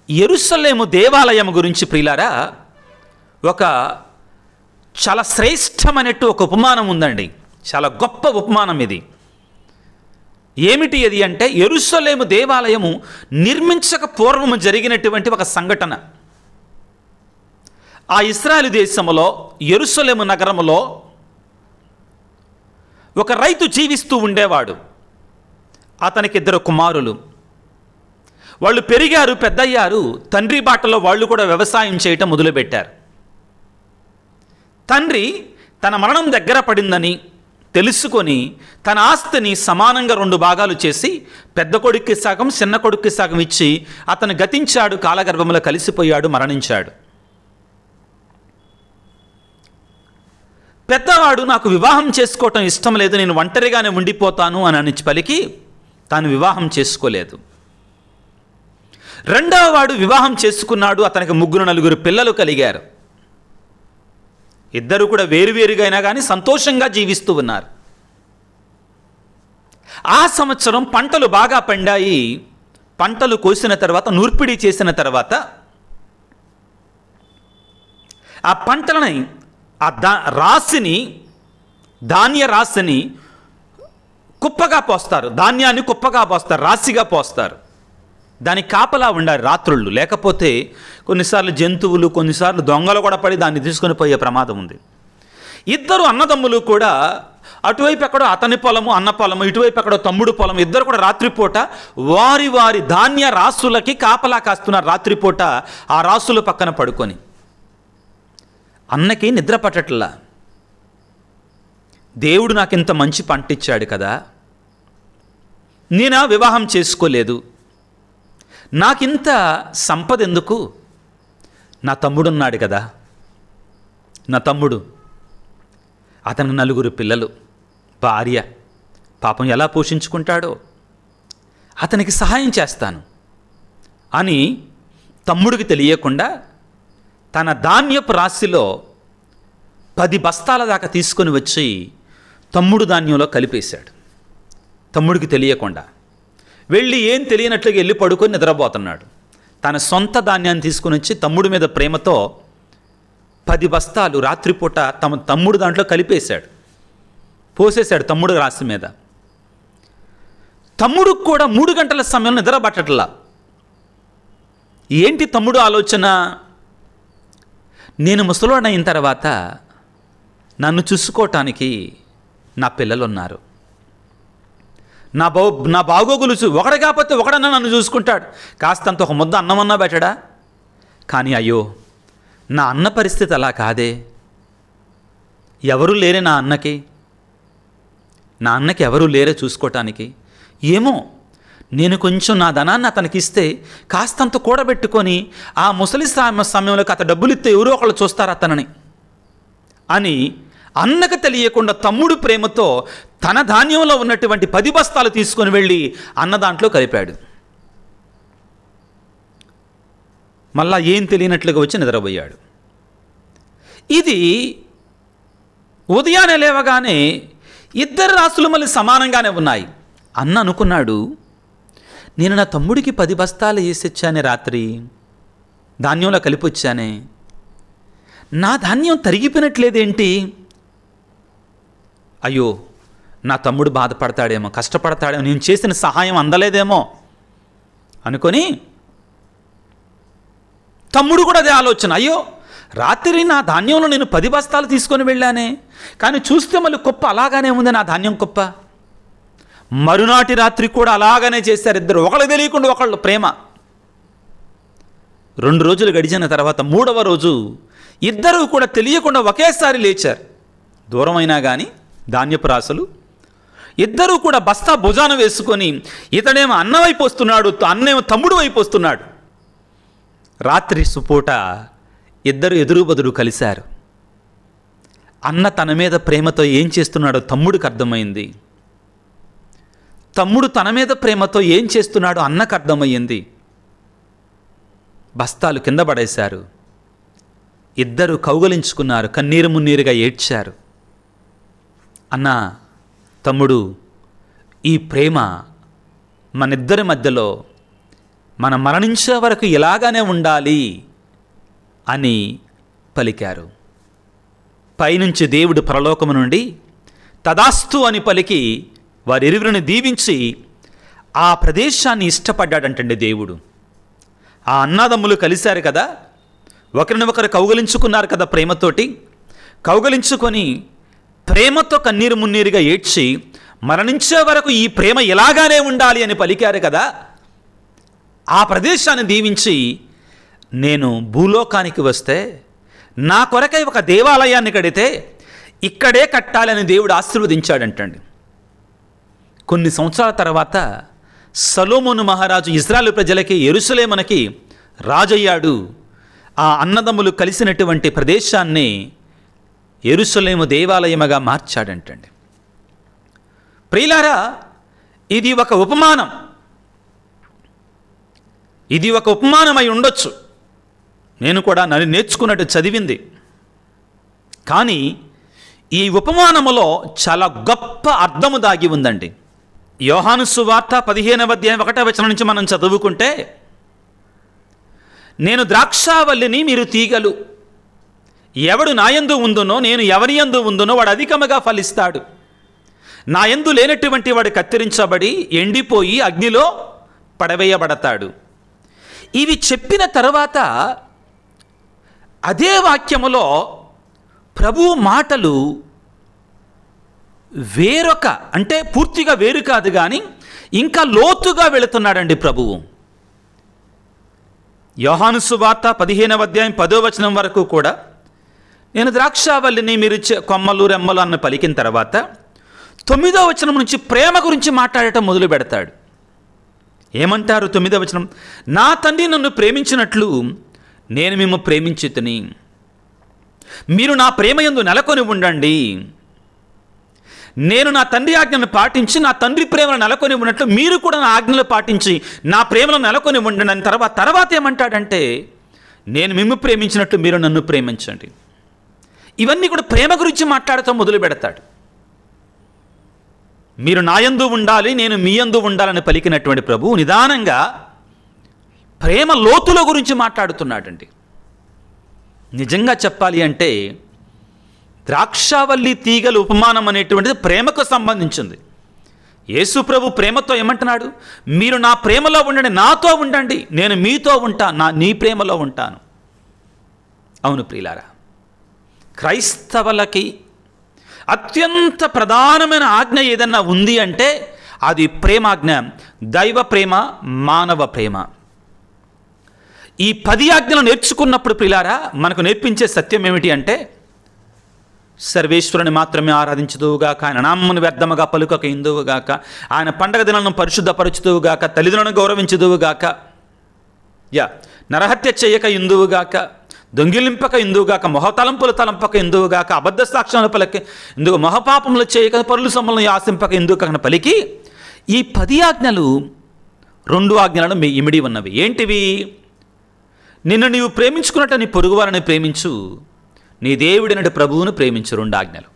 యెరూషలేము దేవాలయం గురించి ప్రియులారా ఒక చాలా శ్రేష్టమైనట్టు ఒక ఉపమానం ఉందండి. చాలా గొప్ప ఉపమానం ఇది. ఏమిటి అది అంటే, యెరూషలేము దేవాలయము నిర్మించక పూర్వము జరిగినటువంటి ఒక సంఘటన. ఆ ఇశ్రాయేలు దేశములో యెరూషలేము నగరములో ఒక రైతు జీవిస్తూ ఉండేవాడు. అతనికి 2 కుమారులు. వాళ్ళు పెరిగారు, పెద్దయ్యారు. తండ్రి బాటలో వాళ్ళు కూడా వ్యవసాయం చేయటం మొదలుపెట్టారు. తండ్రి తన మరణం దగ్గర పడిందని తెలుసుకొని తన ఆస్తిని సమానంగా 2 భాగాలు చేసి పెద్ద కొడుక్కి సగం, చిన్న కొడుక్కి సగం ఇచ్చి అతను గతించాడు, కాలగర్భంలో కలిసిపోయాడు, మరణించాడు. పెద్దవాడు నాకు వివాహం చేసుకోవటం ఇష్టం లేదు, నేను ఒంటరిగానే ఉండిపోతాను అని పలికి తాను వివాహం చేసుకోలేదు. రెండవ వాడు వివాహం చేసుకున్నాడు. అతనికి 3-4 పిల్లలు కలిగారు. ఇద్దరు కూడా వేరువేరుగా అయినా కానీ సంతోషంగా జీవిస్తూ ఉన్నారు. ఆ సంవత్సరం పంటలు బాగా పండాయి. పంటలు కోసిన తర్వాత, నూర్పిడి చేసిన తర్వాత ఆ పంటలని రాశిని, ధాన్య రాశిని కుప్పగా పోస్తారు. ధాన్యాన్ని కుప్పగా పోస్తారు, రాశిగా పోస్తారు. దానికి కాపలా ఉండాలి రాత్రుళ్ళు, లేకపోతే కొన్నిసార్లు జంతువులు, కొన్నిసార్లు దొంగలు కూడా పడి దాన్ని తీసుకొని పోయే ప్రమాదం ఉంది. ఇద్దరు అన్నదమ్ములు కూడా అటువైపు ఎక్కడో అతని పొలము, అన్న పొలము, ఇటువైపు ఎక్కడో తమ్ముడు పొలము, ఇద్దరు కూడా రాత్రిపూట వారి వారి ధాన్య రాసులకి కాపలా కాస్తున్నారు. రాత్రిపూట ఆ రాసుల పక్కన పడుకొని. అన్నకి నిద్ర పట్టట్లా. దేవుడు నాకు ఇంత మంచి పంట ఇచ్చాడు కదా, నేను వివాహం చేసుకోలేదు, నాకింత సంపద ఎందుకు? నా తమ్ముడున్నాడు కదా, నా తమ్ముడు, అతనికి 4 పిల్లలు, భార్య, పాపం ఎలా పోషించుకుంటాడో, అతనికి సహాయం చేస్తాను అని తమ్ముడికి తెలియకుండా తన ధాన్యపు రాశిలో 10 బస్తాల దాకా తీసుకొని వచ్చి తమ్ముడు ధాన్యంలో కలిపేశాడు. తమ్ముడికి తెలియకుండా వెళ్ళి ఏం తెలియనట్లుగా వెళ్ళి పడుకొని నిద్రపోతున్నాడు. తన సొంత ధాన్యాన్ని తీసుకుని వచ్చి తమ్ముడి మీద ప్రేమతో 10 బస్తాలు రాత్రిపూట తమ తమ్ముడు దాంట్లో కలిపేశాడు, పోసేశాడు తమ్ముడు రాశి మీద. తమ్ముడికి కూడా 3 గంటల సమయంలో నిద్ర పట్టట్లా. ఏంటి తమ్ముడు ఆలోచన? నేను ముసలోడైన తర్వాత నన్ను చూసుకోవటానికి నా పిల్లలు ఉన్నారు, నా బాగోగులు ఒకడు కాకపోతే ఒకడన్నా నన్ను చూసుకుంటాడు, కాస్తంత ఒక ముద్ద అన్నమన్నా పెట్టడా? కానీ అయ్యో, నా అన్న పరిస్థితి అలా కాదే. ఎవరు లేరే నా అన్నకి ఎవరూ లేరే చూసుకోవటానికి. ఏమో, నేను కొంచెం నా ధనాన్ని అతనికి ఇస్తే కాస్తంత కూడబెట్టుకొని ఆ ముసలి సమయంలోకి అతను డబ్బులు ఇస్తే ఎవరో ఒకళ్ళు చూస్తారు అతనని అని అన్నకు తెలియకుండా తమ్ముడు ప్రేమతో తన ధాన్యంలో ఉన్నటువంటి 10 బస్తాలు తీసుకొని వెళ్ళి అన్న దాంట్లో కలిపాడు. మళ్ళా ఏం తెలియనట్లుగా వచ్చి నిద్రపోయాడు. ఇది ఉదయాన్నే లేవగానే ఇద్దరు రాసులు మళ్ళీ సమానంగానే ఉన్నాయి. అన్న అనుకున్నాడు, నేను నా తమ్ముడికి 10 బస్తాలు వేసొచ్చానే, రాత్రి ధాన్యంలో కలిపొచ్చానే, నా ధాన్యం తరిగిపోయినట్లేదేంటి? అయ్యో, నా తమ్ముడు బాధపడతాడేమో, కష్టపడతాడేమో, నేను చేసిన సహాయం అందలేదేమో అనుకొని తమ్ముడు కూడా అదే ఆలోచన. అయ్యో, రాత్రి నా ధాన్యంలో నేను 10 బస్తాలు తీసుకొని వెళ్ళానే, కానీ చూస్తే మళ్ళీ కుప్ప అలాగానే ఉంది, నా ధాన్యం కుప్ప. మరునాటి రాత్రి కూడా అలాగనే చేశారు ఇద్దరు, ఒకళ్ళు తెలియకుండా ఒకళ్ళు ప్రేమ. 2 రోజులు గడిచిన తర్వాత 3వ రోజు ఇద్దరూ కూడా తెలియకుండా ఒకేసారి లేచారు. దూరమైనా కానీ ధాన్యపు రాసులు. ఇద్దరూ కూడా బస్తా భుజాన వేసుకొని, ఇతడేమో అన్న వైపు వస్తున్నాడు, అన్నేమో తమ్ముడు వైపు వస్తున్నాడు. రాత్రి సుపూట ఇద్దరు ఎదురు బదురు కలిశారు. అన్న తన మీద ప్రేమతో ఏం చేస్తున్నాడో తమ్ముడికి అర్థమైంది. తమ్ముడు తన మీద ప్రేమతో ఏం చేస్తున్నాడో అన్నకు అర్థమయ్యింది. బస్తాలు కింద పడేశారు. ఇద్దరు కౌగలించుకున్నారు, కన్నీరు మున్నీరుగా ఏడ్చారు. అన్న, తమ్ముడు, ఈ ప్రేమ మనిద్దరి మధ్యలో మనం మరణించే వరకు ఇలాగానే ఉండాలి అని పలికారు. పైనుంచి దేవుడు పరలోకము నుండి తదాస్తు అని పలికి వారిరువురిని దీవించి ఆ ప్రదేశాన్ని ఇష్టపడ్డాడంటండి దేవుడు. ఆ అన్నదమ్ములు కలిశారు కదా, ఒకరిని ఒకరు కౌగలించుకున్నారు కదా, ప్రేమతోటి కౌగలించుకొని ప్రేమతో కన్నీరు మున్నీరుగా ఏడ్చి మరణించే వరకు ఈ ప్రేమ ఇలాగానే ఉండాలి అని పలికారు కదా. ఆ ప్రదేశాన్ని దీవించి నేను భూలోకానికి వస్తే నా కొరకై ఒక దేవాలయాన్ని కడితే ఇక్కడే కట్టాలని దేవుడు ఆశీర్వదించాడంటండి. కొన్ని సంవత్సరాల తర్వాత సొలొమోను మహారాజు ఇశ్రాయేలు ప్రజలకి యెరూషలేమునకి రాజయ్యాడు. ఆ అన్నదమ్ములు కలిసినటువంటి ప్రదేశాన్ని యెరూషలేము దేవాలయముగా మార్చాడంటండి. ప్రియులారా, ఇది ఒక ఉపమానం. ఇది ఒక ఉపమానమై ఉండొచ్చు. నేను కూడా నేర్చుకున్నట్టు చదివింది. కానీ ఈ ఉపమానములో చాలా గొప్ప అర్థము దాగి ఉందండి. యోహాను సువార్త 15వ అధ్యాయం 1వ వచనం నుంచి మనం చదువుకుంటే, నేను ద్రాక్షావల్లిని, మీరు తీగలు. ఎవడు నాయందు ఉందునో నేను ఎవరి యందు ఉందునో వాడు అధికముగా ఫలిస్తాడు. నా యందు లేనటువంటి వాడు కత్తిరించబడి ఎండిపోయి అగ్నిలో పడవేయబడతాడు. ఇవి చెప్పిన తర్వాత అదే వాక్యములో ప్రభువు మాటలు వేరొక, అంటే పూర్తిగా వేరు కాదు కానీ ఇంకా లోతుగా వెళుతున్నాడండి ప్రభువు. యోహాను సువార్త 15వ అధ్యాయం 10వ వచనం వరకు కూడా నేను ద్రాక్షావల్లిని, మీరు కొమ్మలు రెమ్మలు అన్న పలికిన తర్వాత 9వ వచనం నుంచి ప్రేమ గురించి మాట్లాడటం మొదలు పెడతాడు. ఏమంటారు 9వ వచనం? నా తండ్రి నన్ను ప్రేమించినట్లు నేను మిమ్ము ప్రేమించితిని, మీరు నా ప్రేమ యందు నెలకొని ఉండండి. నేను నా తండ్రి ఆజ్ఞను పాటించి నా తండ్రి ప్రేమను నెలకొని ఉన్నట్లు మీరు కూడా నా ఆజ్ఞలు పాటించి నా ప్రేమలో నెలకొని ఉండండి అని తర్వాత ఏమంటాడంటే, నేను మిమ్ము ప్రేమించినట్లు మీరు నన్ను ప్రేమించండి. ఇవన్నీ కూడా ప్రేమ గురించి మాట్లాడుతూ మొదలు పెడతాడు. మీరు నా యందు ఉండాలి, నేను మీ యందు ఉండాలని పలికినటువంటి ప్రభువు నిదానంగా ప్రేమ లోతుల గురించి మాట్లాడుతున్నాడండి. నిజంగా చెప్పాలి అంటే ద్రాక్షావల్లి తీగల ఉపమానం అనేటువంటిది ప్రేమకు సంబంధించింది. యేసు ప్రభు ప్రేమతో ఏమంటున్నాడు? మీరు నా ప్రేమలో ఉండండి, నాతో ఉండండి, నేను మీతో ఉంటాను, నీ ప్రేమలో ఉంటాను. అవును ప్రియులారా, క్రైస్తవులకి అత్యంత ప్రధానమైన ఆజ్ఞ ఏదన్నా ఉంది అంటే అది ప్రేమాజ్ఞ. దైవ ప్రేమ, మానవ ప్రేమ. ఈ 10 ఆజ్ఞలు నేర్చుకున్నప్పుడు ప్రియులారా మనకు నేర్పించే సత్యం ఏమిటి అంటే, సర్వేశ్వరుని మాత్రమే ఆరాధించుదువుగాక, ఆయన నామమును వ్యర్థముగా పలుకక ఇందువుగాక, ఆయన పండగ దినాలను పరిశుద్ధపరచుదువుగాక, తల్లిదండ్రులను గౌరవించుదువుగాక, నరహత్య చేయక ఇందువుగాక, దొంగిలింపక ఇందువుగాక, మొహతలంపులు తలంపక ఇందువుగాక, అబద్ధ సాక్ష్యాలు పలక ఇందుకు, మొహపాపములు చేయక పరుల సొమ్ములను ఆశింపక ఇందుకని పలికి ఈ 10 ఆజ్ఞలు 2 ఆజ్ఞలను ఇమిడి ఉన్నవి. ఏంటివి? నిన్ను నీవు ప్రేమించుకున్నట్టు నీ పొరుగువారిని ప్రేమించు, నీ దేవుడినటి ప్రభువును ప్రేమించు. 2 ఆజ్ఞలు.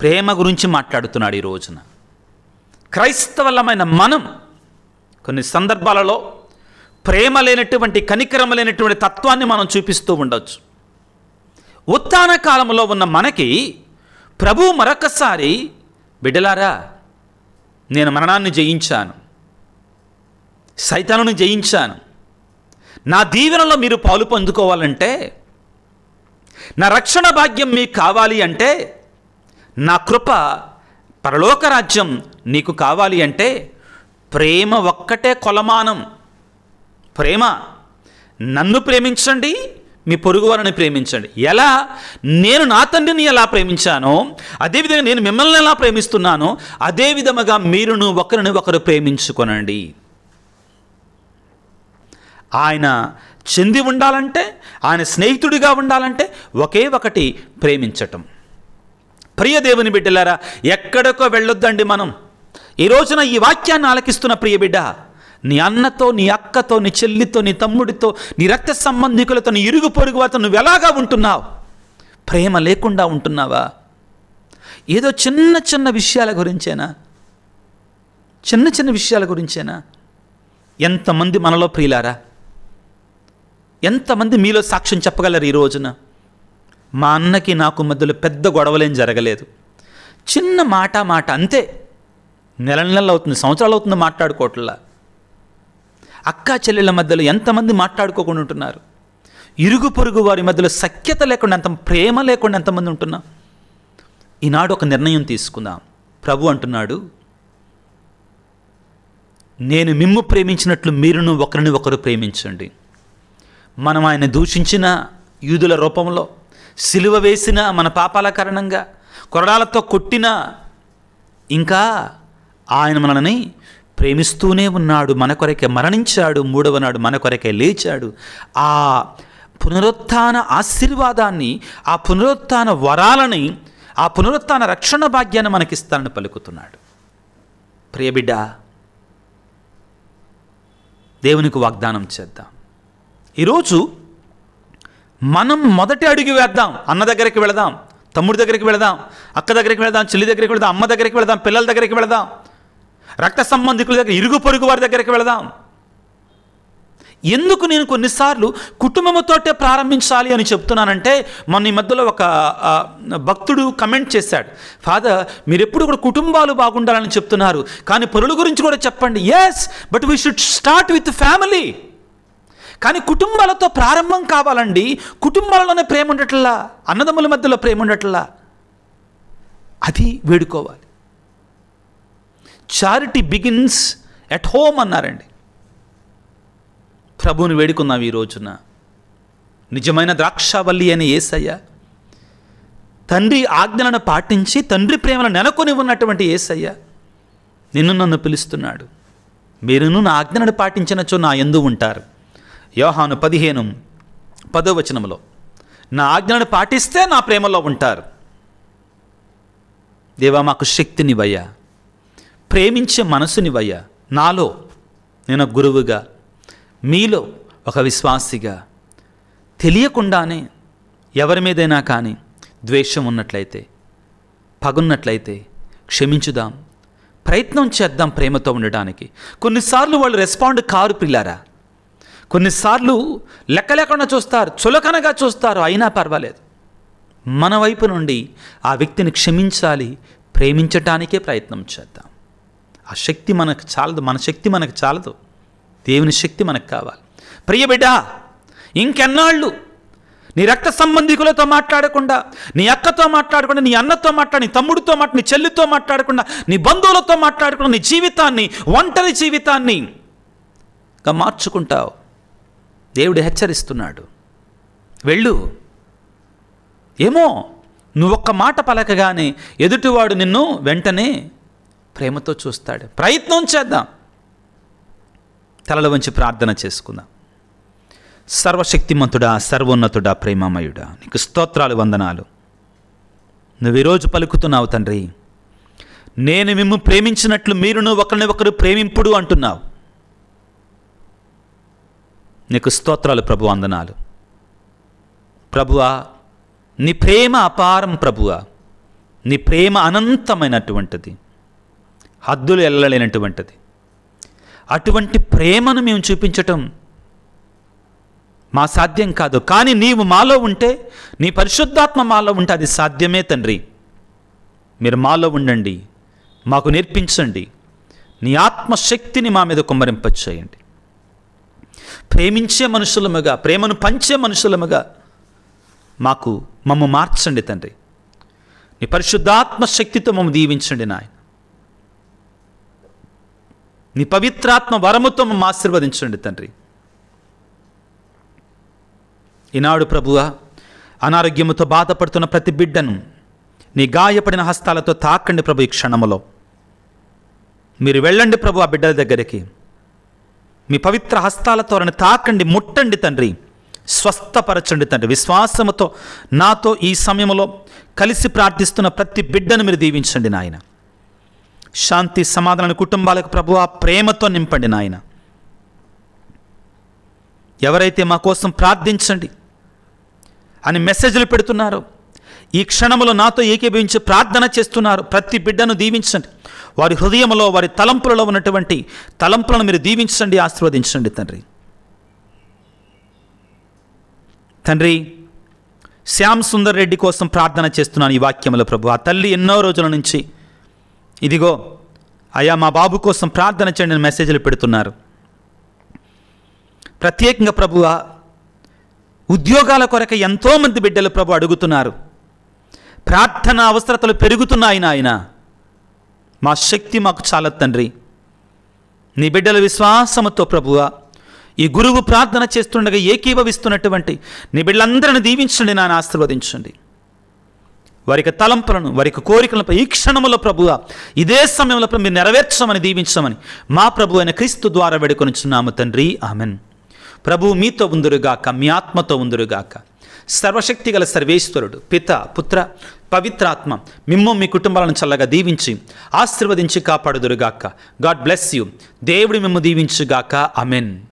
ప్రేమ గురించి మాట్లాడుతున్నాడు ఈ రోజున. క్రైస్తవులమైన మనం కొన్ని సందర్భాలలో ప్రేమ లేనటువంటి, కనికరం లేనటువంటి తత్వాన్ని మనం చూపిస్తూ ఉండొచ్చు. ఉత్థాన కాలంలో ఉన్న మనకి ప్రభువు మరొకసారి, బిడ్డలారా నేను మరణాన్ని జయించాను, సైతానుని జయించాను, నా దీవెనలో మీరు పాలు పొందుకోవాలంటే, నా రక్షణ భాగ్యం మీకు కావాలి అంటే, నా కృప పరలోక రాజ్యం నీకు కావాలి అంటే ప్రేమ ఒక్కటే కొలమానం. ప్రేమ, నన్ను ప్రేమించండి, మీ పొరుగువారిని ప్రేమించండి. ఎలా? నేను నా తండ్రిని ఎలా ప్రేమించానో అదేవిధంగా నేను మిమ్మల్ని ఎలా ప్రేమిస్తున్నానో అదేవిధముగా మీరును ఒకరిని ఒకరు ప్రేమించుకొనండి. ఆయన చెంది ఉండాలంటే, ఆయన స్నేహితుడిగా ఉండాలంటే ఒకే ఒకటి, ప్రేమించటం. ప్రియ దేవుని బిడ్డలారా, ఎక్కడికో వెళ్ళొద్దండి మనం. ఈ రోజున ఈ వాక్యాన్ని ఆలకిస్తున్న ప్రియ బిడ్డ, నీ అన్నతో, నీ అక్కతో, నీ చెల్లితో, నీ తమ్ముడితో, నీ రక్త సంబంధికులతో, నీ ఇరుగు పొరుగు వారితో నువ్వు ఎలాగా ఉంటున్నావు? ప్రేమ లేకుండా ఉంటున్నావా? ఏదో చిన్న చిన్న విషయాల గురించేనా? చిన్న చిన్న విషయాల గురించేనా? ఎంతమంది మనలో ప్రియులారా, ఎంతమంది మీలో సాక్ష్యం చెప్పగలరు ఈ రోజున? మా అన్నకి నాకు మధ్యలో పెద్ద గొడవలేం జరగలేదు, చిన్న మాట అంతే, నెలలు అవుతుంది, సంవత్సరాలు అవుతుంది మాట్లాడుకోవట్లా. అక్కా చెల్లెళ్ళ మధ్యలో ఎంతమంది మాట్లాడుకోకుండా ఉంటున్నారు? ఇరుగు పొరుగు వారి మధ్యలో సఖ్యత లేకుండా, అంత ప్రేమ లేకుండా ఎంతమంది ఉంటున్నాం? ఈనాడు ఒక నిర్ణయం తీసుకుందాం. ప్రభు అంటున్నాడు, నేను మిమ్ము ప్రేమించినట్లు మీరును ఒకరిని ఒకరు ప్రేమించండి. మనం ఆయన దూషించిన యూదుల రూపంలో, సిలువ వేసిన మన పాపాల కారణంగా, కొరడాలతో కొట్టినా ఇంకా ఆయన మనల్ని ప్రేమిస్తూనే ఉన్నాడు. మన కొరకే మరణించాడు, మూడవ నాడు మన కొరకే లేచాడు. ఆ పునరుత్థాన ఆశీర్వాదాన్ని, ఆ పునరుత్థాన వరాలని, ఆ పునరుత్థాన రక్షణ భాగ్యాన్ని మనకిస్తానని పలుకుతున్నాడు. ప్రియబిడ్డ, దేవునికి వాగ్దానం చేద్దాం. ఈరోజు మనం మొదటి అడుగు వేద్దాం. అన్న దగ్గరికి వెళదాం, తమ్ముడి దగ్గరికి వెళదాం, అక్క దగ్గరికి వెళదాం, చెల్లి దగ్గరికి వెళదాం, అమ్మ దగ్గరికి వెళదాం, పిల్లల దగ్గరికి వెళదాం, రక్త సంబంధికుల దగ్గర, ఇరుగు పొరుగు వారి దగ్గరికి వెళదాం. ఎందుకు నేను కొన్నిసార్లు కుటుంబంతోటే ప్రారంభించాలి అని చెప్తున్నానంటే, మొన్న ఈ మధ్యలో ఒక భక్తుడు కమెంట్ చేశాడు, ఫాదర్ మీరు ఎప్పుడు కూడా కుటుంబాలు బాగుండాలని చెప్తున్నారు, కానీ పరుల గురించి కూడా చెప్పండి. Yes, but we should start with family. కానీ కుటుంబాలతో ప్రారంభం కావాలండి. కుటుంబాలలోనే ప్రేమ ఉండట్లా, అన్నదమ్ముల మధ్యలో ప్రేమ ఉండట్లా, అది వేడుకోవాలి. చారిటీ బిగిన్స్ ఎట్ హోమ్ అన్నారండి. ప్రభువుని వేడుకున్నాం ఈ రోజున. నిజమైన ద్రాక్షావల్లి అయిన యేసయ్య, తండ్రి ఆజ్ఞలను పాటించి తండ్రి ప్రేమను నెలకొని ఉన్నటువంటి యేసయ్య నిన్ను నన్ను పిలుస్తున్నాడు. మీరును నా ఆజ్ఞలను పాటించినచో నా యందు ఉంటారు. యోహాను 15:10 నా ఆజ్ఞలను పాటిస్తే నా ప్రేమలో ఉంటారు. దేవా, మాకు శక్తినివయ్యా, ప్రేమించే మనసునివయ్యా. నాలో నేను గురువుగా, మీలో ఒక విశ్వాసిగా తెలియకుండానే ఎవరి మీదైనా కానీ ద్వేషం ఉన్నట్లయితే, పగున్నట్లయితే క్షమించుదాం, ప్రయత్నం చేద్దాం ప్రేమతో ఉండడానికి. కొన్నిసార్లు వాళ్ళు రెస్పాండ్ కారు పిల్లారా, కొన్నిసార్లు లెక్క లేకుండా చూస్తారు, చులకనగా చూస్తారు, అయినా పర్వాలేదు. మన వైపు నుండి ఆ వ్యక్తిని క్షమించాలి, ప్రేమించటానికే ప్రయత్నం చేద్దాం. ఆ శక్తి మనకు చాలదు, మన శక్తి మనకు చాలదు, దేవుని శక్తి మనకు కావాలి. ప్రియబిడ్డ, ఇంకెన్నాళ్ళు నీ రక్త సంబంధికులతో మాట్లాడకుండా, నీ అక్కతో మాట్లాడకుండా, నీ అన్నతో మాట్లాడి, నీ తమ్ముడితో నీ చెల్లితో మాట్లాడకుండా, నీ బంధువులతో మాట్లాడకుండా నీ జీవితాన్ని, ఒంటరి జీవితాన్ని మార్చుకుంటావు? దేవుడు హెచ్చరిస్తున్నాడు, వెళ్ళు. ఏమో నువ్వు ఒక్క మాట పలకగానే ఎదుటివాడు నిన్ను వెంటనే ప్రేమతో చూస్తాడు. ప్రయత్నం చేద్దాం. తలల వంచి ప్రార్థన చేసుకుందాం. సర్వశక్తిమంతుడా, సర్వోన్నతుడా, ప్రేమమయుడా, నీకు స్తోత్రాలు, వందనాలు. నువ్వు ఈరోజు పలుకుతున్నావు తండ్రి, నేను మిమ్ము ప్రేమించినట్లు మీరును ఒకరిని ఒకరు ప్రేమింపుడు అంటున్నావు. నీకు స్తోత్రాలు ప్రభు, వందనాలు. ప్రభువా, నీ ప్రేమ అపారం ప్రభువా, నీ ప్రేమ అనంతమైనటువంటిది, హద్దులు ఎల్లలేనటువంటిది. అటువంటి ప్రేమను మేము చూపించటం మా సాధ్యం కాదు, కానీ నీవు మాలో ఉంటే, నీ పరిశుద్ధాత్మ మాలో ఉంటే అది సాధ్యమే తండ్రి. మీరు మాలో ఉండండి, మాకు నేర్పించండి, నీ ఆత్మశక్తిని మా మీద కుమ్మరింపచేయండి. ప్రేమించే మనుషులముగా, ప్రేమను పంచే మనుషులముగా మమ్ము మార్చండి తండ్రి. నీ పరిశుద్ధాత్మ శక్తితో మమ్ము దీవించండి నాయన. నీ పవిత్రాత్మ వరముతో మమ్ము ఆశీర్వదించండి తండ్రి. ఈనాడు ప్రభువా, అనారోగ్యముతో బాధపడుతున్న ప్రతి బిడ్డను నీ గాయపడిన హస్తాలతో తాకండి ప్రభు. ఈ క్షణములో మీరు వెళ్ళండి ప్రభు ఆ బిడ్డల దగ్గరికి, మీ పవిత్ర హస్తాలతో వారిని తాకండి, ముట్టండి తండ్రి, స్వస్థపరచండి తండ్రి. విశ్వాసముతో నాతో ఈ సమయంలో కలిసి ప్రార్థిస్తున్న ప్రతి బిడ్డను మీరు దీవించండి నాయన. శాంతి సమాధాన కుటుంబాలకు ప్రభు ఆ ప్రేమతో నింపండి నాయన. ఎవరైతే మా కోసం ప్రార్థించండి అని మెసేజ్లు పెడుతున్నారో, ఈ క్షణంలో నాతో ఏకీభవించి ప్రార్థన చేస్తున్నారు, ప్రతి బిడ్డను దీవించండి. వారి హృదయంలో, వారి తలంపులలో ఉన్నటువంటి తలంపులను మీరు దీవించండి, ఆశీర్వదించండి తండ్రి. తండ్రి, శ్యామ్ సుందర్ రెడ్డి కోసం ప్రార్థన చేస్తున్నాను ఈ వాక్యంలో ప్రభు. ఆ తల్లి ఎన్నో రోజుల నుంచి ఇదిగో అయ్యా మా బాబు కోసం ప్రార్థన చేయండి అని మెసేజ్లు పెడుతున్నారు. ప్రత్యేకంగా ప్రభువ ఉద్యోగాల కొరకు ఎంతోమంది బిడ్డలు ప్రభు అడుగుతున్నారు. ప్రార్థన అవసరతలు పెరుగుతున్నాయి నాయన. మా శక్తి మాకు చాలదు తండ్రి. నీ బిడ్డల విశ్వాసముతో ప్రభువ ఈ గురువు ప్రార్థన చేస్తుండగా ఏకీభవిస్తున్నటువంటి నీ బిడ్డలందరిని దీవించండి, నాన్న ఆశీర్వదించండి. వారికి తలంపులను, వారికి కోరికలపై ఈ క్షణములో ప్రభువ ఇదే సమయంలో మీరు నెరవేర్చమని, దీవించమని మా ప్రభు అయిన క్రీస్తు ద్వారా వేడుకొనిచున్నాము తండ్రి. ఆమెన్. ప్రభు మీతో ఉందురుగాక, మీ ఆత్మతో ఉందురుగాక. సర్వశక్తి గల సర్వేశ్వరుడు పిత, పుత్ర, పవిత్రాత్మ మిమ్ము మీ కుటుంబాలను చల్లగా దీవించి ఆశీర్వదించి కాపాడుదురుగాక. God bless you. దేవుడు మిమ్ము దీవించుగాక. ఆమెన్.